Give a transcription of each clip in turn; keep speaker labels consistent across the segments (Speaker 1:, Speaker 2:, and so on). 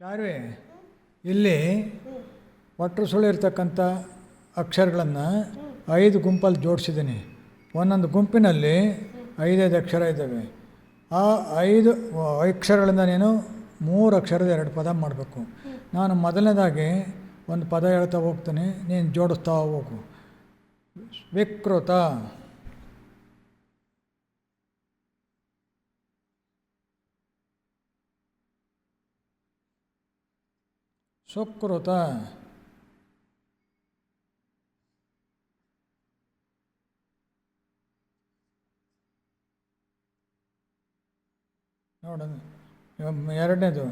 Speaker 1: ಚಾರ್ವಿ, ಇಲ್ಲಿ ಒಟ್ಟರು ಸುಳಿರ್ತಕ್ಕಂಥ ಅಕ್ಷರಗಳನ್ನು 5 ಗುಂಪಲ್ಲಿ ಜೋಡಿಸಿದ್ದೀನಿ. ಒಂದೊಂದು ಗುಂಪಿನಲ್ಲಿ 5 ಅಕ್ಷರ ಇದ್ದಾವೆ. ಆ 5 ಅಕ್ಷರಗಳಿಂದ ನೀನು 3 ಅಕ್ಷರದ 2 ಪದ ಮಾಡಬೇಕು. ನಾನು ಮೊದಲನೇದಾಗಿ ಒಂದು ಪದ ಹೇಳ್ತಾ ಹೋಗ್ತೀನಿ, ನೀನು ಜೋಡಿಸ್ತಾ ಹೋಗು. ವಿಕೃತ, ಸುಕೃತ, ನೋಡ ಎರಡನೇದು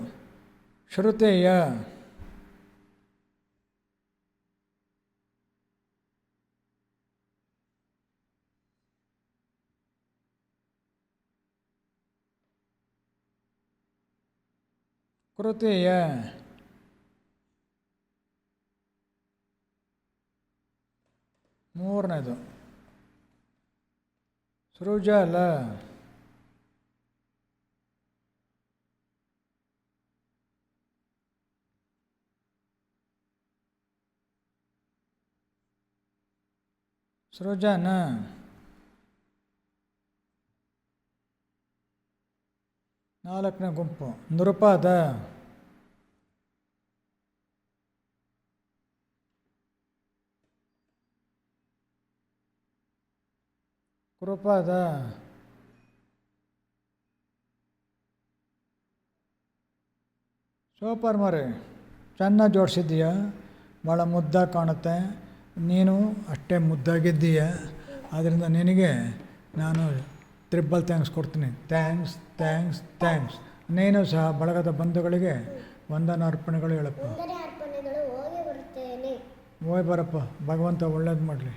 Speaker 1: ಶ್ರುತೇಯ, ಕೃತೇಯ, ಮೂರನೇದು ಸೃಜಲ, ಸೃಜನ, ನಾಲ್ಕನೇ ಗುಂಪು ನೃಪದ, ಕೃಪದ, ಸೂಪರ್ ಮರಿ, ಚೆನ್ನಾಗಿ ಜೋಡಿಸಿದ್ದೀಯ, ಭಾಳ ಮುದ್ದಾಗಿ ಕಾಣುತ್ತೆ. ನೀನು ಅಷ್ಟೇ ಮುದ್ದಾಗಿದ್ದೀಯ. ಆದ್ದರಿಂದ ನಿನಗೆ ನಾನು ಟ್ರಿಬಲ್ ಥ್ಯಾಂಕ್ಸ್ ಕೊಡ್ತೀನಿ. Thanks thanks thanks. ನೀನು ಸಹ ಬಳಗದ ಬಂಧುಗಳಿಗೆ ವಂದನಾರ್ಪಣೆಗಳು ಹೇಳಪ್ಪ.
Speaker 2: ಹೋಗಿ ಬರುತ್ತೇನೆ.
Speaker 1: ಹೋಗಿ ಬರಪ್ಪ, ಭಗವಂತ ಒಳ್ಳೇದು ಮಾಡಲಿ.